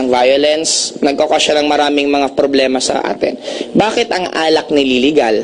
ng violence, nagkakos siya ng maraming mga problema sa atin. Bakit ang alak nililigal?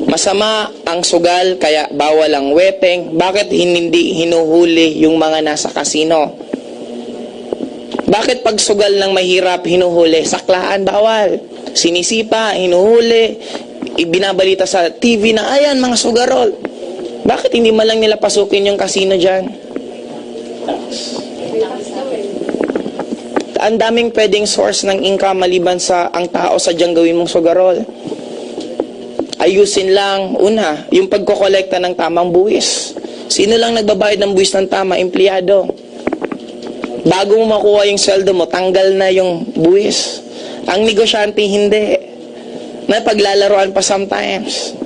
Masama ang sugal, kaya bawal ang weteng. Bakit hindi hinuhuli yung mga nasa kasino? Bakit pag sugal ng mahirap, hinuhuli? Saklaan, bawal. Sinisipa, hinuhuli. Ibinabalita sa TV na, ayan, mga sugarol. Bakit hindi man lang nila pasukin yung kasino dyan? Ang daming pwedeng source ng income maliban sa ang tao sa dyan gawin mong sugarol. Ayusin lang, una, yung pagkokolekta ng tamang buwis. Sino lang nagbabayad ng buwis ng tama? Empleyado. Bago mo makuha yung sweldo mo, tanggal na yung buwis. Ang negosyante, hindi. Na paglalaroan pa sometimes.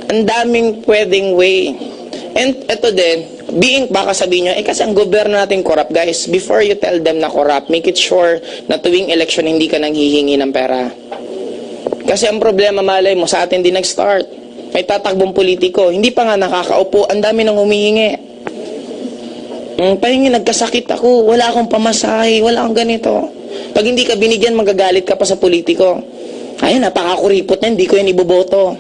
Ang daming pwedeng way. And ito din, baka sabihin nyo, kasi ang gobyerno natin corrupt, guys. Before you tell them na corrupt, make it sure na tuwing election hindi ka nang hihingi ng pera. Kasi ang problema, malay mo, sa atin din nag-start. May tatakbong politiko. Hindi pa nga nakakaupo, ang dami nang humihingi. Pahingi, nagkasakit ako, wala akong pamasahe, wala akong ganito. Pag hindi ka binigyan, magagalit ka pa sa politiko. Ayun, napakakuripot na, hindi ko yan iboboto.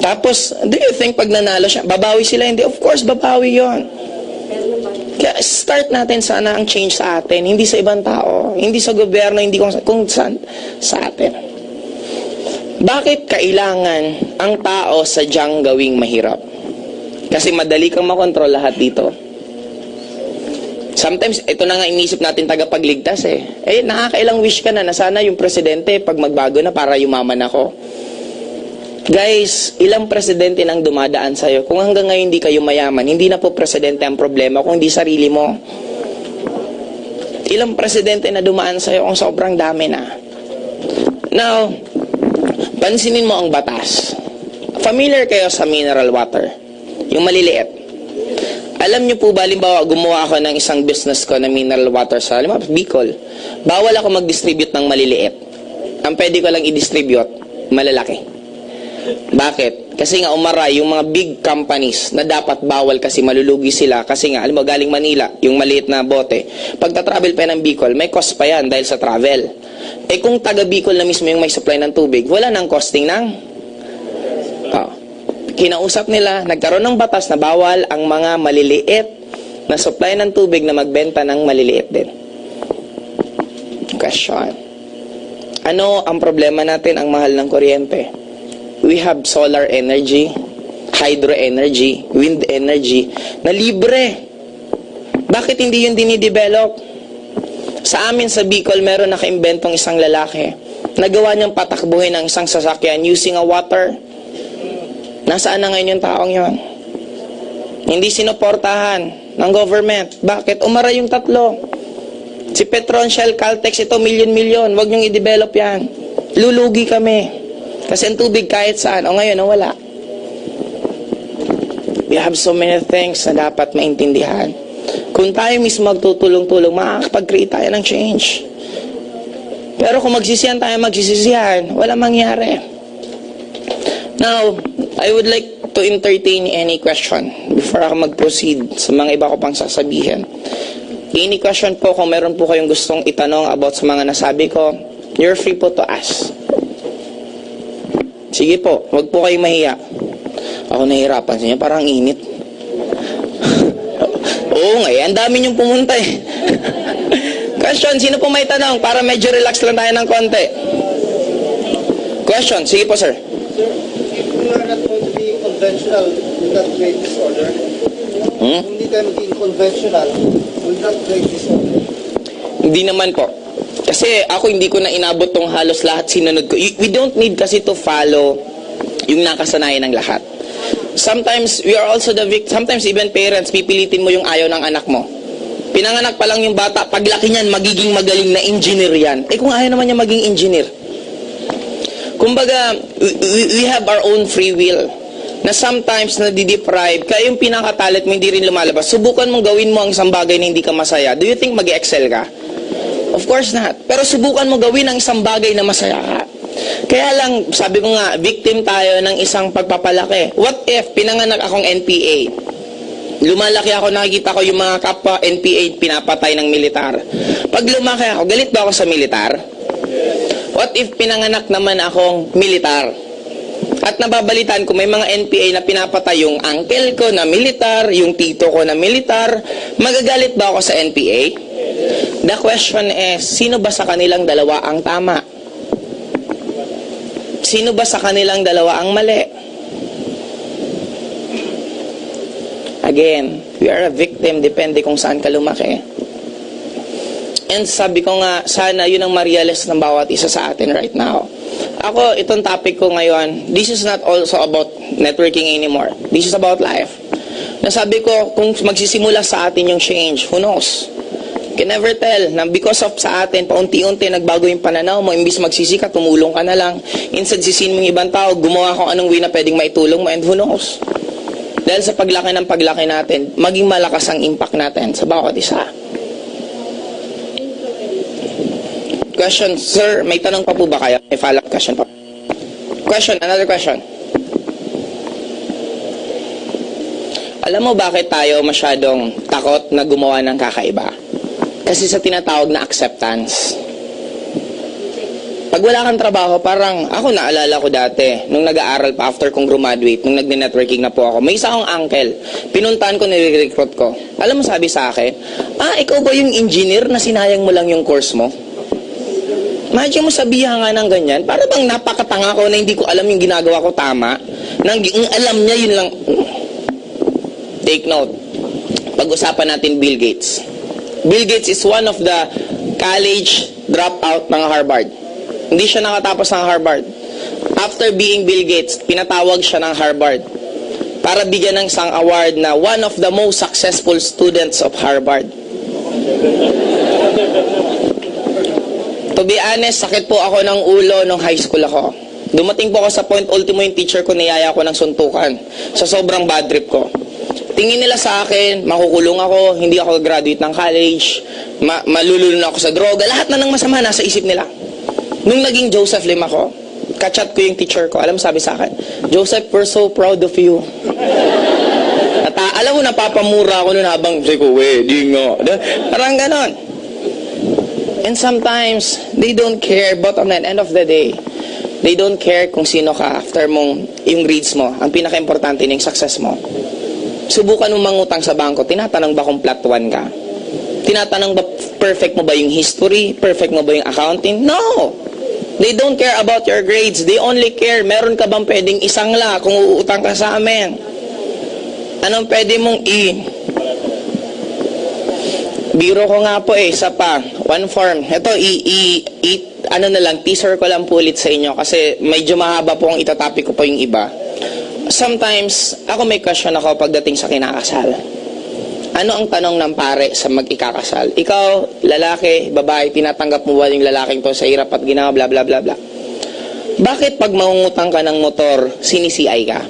Tapos, do you think pag nanalo siya, babawi sila? Hindi, of course, babawi yon. Kaya start natin sana ang change sa atin, hindi sa ibang tao, hindi sa gobyerno, hindi kung saan sa atin. Bakit kailangan ang tao sadyang gawing mahirap? Kasi madali kang makontrol lahat dito. Sometimes, ito na nga inisip natin tagapagligtas nakakailang wish ka na sana yung presidente pag magbago na para yumaman ako. Guys, ilang presidente nang dumadaan sa'yo. Kung hanggang ngayon hindi kayo mayaman, hindi na po presidente ang problema, kung hindi sarili mo. Ilang presidente na dumaan sa'yo kung sobrang dami na. Now, pansinin mo ang batas. Familiar kayo sa mineral water? Yung maliliit. Alam nyo po ba, halimbawa, gumawa ako ng isang business ko na mineral water sa, halimbawa, Bicol. Bawal ako mag-distribute ng maliliit. Ang pwede ko lang i-distribute, malalaki. Bakit? Kasi nga umaray yung mga big companies na dapat bawal kasi malulugi sila. Kasi nga, alam mo, galing Manila, yung maliit na bote. Pag ta-travel pa ng Bicol, may cost pa yan dahil sa travel. Kung taga Bicol na mismo yung may supply ng tubig, wala nang costing ng kinausap nila, nagkaroon ng batas na bawal ang mga maliliit na supply ng tubig na magbenta ng maliliit din. Question. Ano ang problema natin? Ang mahal ng kuryente. We have solar energy, hydro energy, wind energy, na libre. Bakit hindi yun dinidevelop? Sa amin sa Bicol, meron nakaimbentong isang lalaki. Nagawa niyang patakbuhin ang isang sasakyan using a water. Nasaan na ngayon yung taong yon? Hindi sinuportahan ng government. Bakit? Umaray yung tatlo. Si Petron, Shell, Caltex, ito milyon-milyon. Huwag niyong i-develop yan. Lulugi kami. Kasi ang tubig kahit saan. O ngayon, wala. We have so many things na dapat maintindihan. Kung tayo mismo magtutulong-tulong, makakapag-create tayo ng change. Pero kung magsisihan tayo, wala mangyari. Now, I would like to entertain any question before ako mag-proceed sa mga iba ko pang sasabihin. Any question po, kung meron po kayong gustong itanong about sa mga nasabi ko, you're free po to ask. Sige po, wag po kayong mahiya. Ako nahihirapan sa inyo, parang init. Oo nga, ang dami niyong pumunta Question, sino po may tanong? Para medyo relax lang tayo ng konti. Question, sige po sir. We are not going to be conventional in that great disorder. Hindi tayo maging conventional will not create disorder. Hindi naman po. Kasi ako hindi ko na inabot tong halos lahat sinunod ko. We don't need kasi to follow yung nakasanayan ng lahat. Sometimes we are also the victim. Sometimes even parents, pipilitin mo yung ayaw ng anak mo. Pinanganak pa lang yung bata, paglaki niyan, magiging magaling na engineer yan. Kung ayaw naman niya maging engineer. Kumbaga, we have our own free will na sometimes nadideprive, kaya yung pinakatalit mo hindi rin lumalabas. Subukan mong gawin mo ang isang bagay na hindi ka masaya. Do you think mag-excel ka? Of course not. Pero subukan mo gawin ang isang bagay na masaya ka. Kaya lang, sabi ko nga, victim tayo ng isang pagpapalaki. What if pinanganak akong NPA? Lumalaki ako, nakikita ko yung mga kapwa NPA pinapatay ng militar. Pag lumaki ako, galit ba ako sa militar? What if pinanganak naman akong militar? At nababalitaan ko, may mga NPA na pinapatay yung uncle ko na militar, yung tito ko na militar. Magagalit ba ako sa NPA? The question is, sino ba sa kanilang dalawa ang tama? Sino ba sa kanilang dalawa ang mali? Again, we are a victim, depende kung saan ka lumaki. And sabi ko nga, sana yun ang ma-realize ng bawat isa sa atin right now. Ako, itong topic ko ngayon, this is not also about networking anymore. This is about life. Nasabi ko, kung magsisimula sa atin yung change, who knows? You can never tell na because of sa atin, paunti-unti nagbago yung pananaw mo, imbis magsisika, tumulong ka na lang. Instead, sisihin mong ibang tao, gumawa kung anong way na pwedeng maitulong mo, and who knows? Dahil sa paglaki ng paglaki natin, maging malakas ang impact natin sa bawat isa. Question, sir, may tanong pa po ba kayo? May follow-up question pa. Question, another question. Alam mo bakit tayo masyadong takot na gumawa ng kakaiba? Kasi sa tinatawag na acceptance. Pag wala kang trabaho, parang ako naalala ko dati, nung nag-aaral pa after kong graduate, nung nag-networking na po ako, may isa akong uncle, pinuntahan ko, nire-recruit ko. Alam mo sabi sa akin, ikaw ba yung engineer na sinayang mo lang yung course mo? Imagine mo sabihan nga ng ganyan, para bang napakatanga ko na hindi ko alam yung ginagawa ko tama, nang alam niya yun lang. Take note, pag-usapan natin Bill Gates. Bill Gates is one of the college dropout ng Harvard. Hindi siya nakatapos ng Harvard. After being Bill Gates, pinatawag siya ng Harvard para bigyan ng isang award na one of the most successful students of Harvard. To be honest, sakit po ako ng ulo nung high school ako. Dumating po ako sa point, ultimo yung teacher ko, niyaya ko ng suntukan sa sobrang bad trip ko. Tingin nila sa akin, makukulong ako, hindi ako graduate ng college, malululun ako sa droga, lahat na ng masama nasa isip nila. Nung naging Joseph Lim ako, kachat ko yung teacher ko, alam sabi sa akin, Joseph, we're so proud of you. At alam mo, napapamura ako nun habang, say ko, di nga. Parang ganon. And sometimes, they don't care, but on the end of the day, they don't care kung sino ka after mong yung grades mo. Ang pinaka-importante na yung success mo. Subukan mong mangutang sa bangko, tinatanong ba kung plot 1 ka? Tinatanong ba perfect mo ba yung history? Perfect mo ba yung accounting? No! They don't care about your grades. They only care, meron ka bang pwedeng isangla kung uutang ka sa amin? Anong pwede mong biro ko nga po isa pa. One form. Ito, ano na lang, teaser ko lang po ulit sa inyo kasi medyo mahaba po ang itatopic ko po yung iba. Sometimes, ako may question ako pagdating sa kinakasal. Ano ang tanong ng pare sa mag-ikakasal? Ikaw, lalaki, babae, tinatanggap mo ba yung lalaking to sa hirap at ginawa, bla bla bla bla. Bakit pag mangungutang ka ng motor, sinisi-ay ka?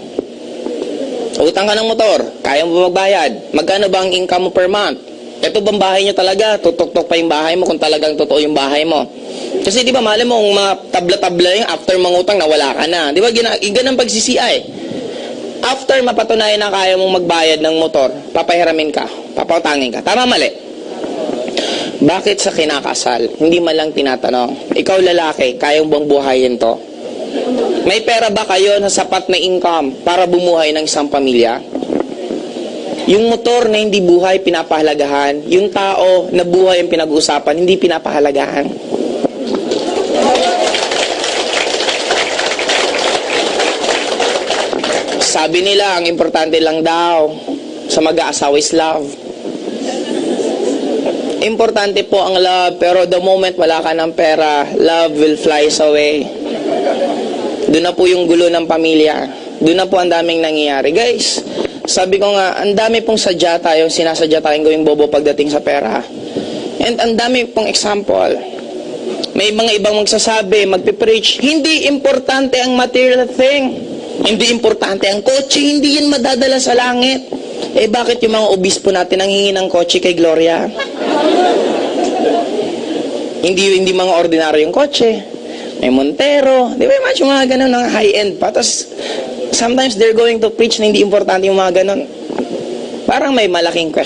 Utang ka ng motor, kaya mo ba magbayad? Magkano ba ang income mo per month? Ito bang bahay nyo talaga? Tutok-tok pa yung bahay mo kung talagang totoo yung bahay mo. Kasi di ba, mali mo, mga tabla-tabla yung after mangutang, nawala ka na. Di ba, ganang pag-CCI. After mapatunayan na kaya mong magbayad ng motor, papahiramin ka, papautangin ka. Tama, mali? Bakit sa kinakasal, hindi man lang tinatanong, ikaw lalaki, kayang bang buhayin to? May pera ba kayo na sapat na income para bumuhay ng isang pamilya? Yung motor na hindi buhay, pinapahalagahan. Yung tao na buhay ang pinag-uusapan, hindi pinapahalagahan. Sabi nila, ang importante lang daw sa mag-aasawa is love. Importante po ang love, pero the moment wala ka ng pera, love will fly away. Doon na po yung gulo ng pamilya. Doon na po ang daming nangyayari. Guys, sabi ko nga, ang dami pong sadya tayo, sinasadya tayong gawing bobo pagdating sa pera. And ang dami pong example. May mga ibang magsasabi, magpipreach, hindi importante ang material thing. Hindi importante ang kotse, hindi yan madadala sa langit. Eh bakit yung mga obispo natin ang hingi ng kotse kay Gloria? Hindi mga ordinaryo yung kotse. May Montero. Di ba yung mga ganun ng high-end pa? Tapos, sometimes they're going to preach na hindi importante yung mga ganun. parang may malaking question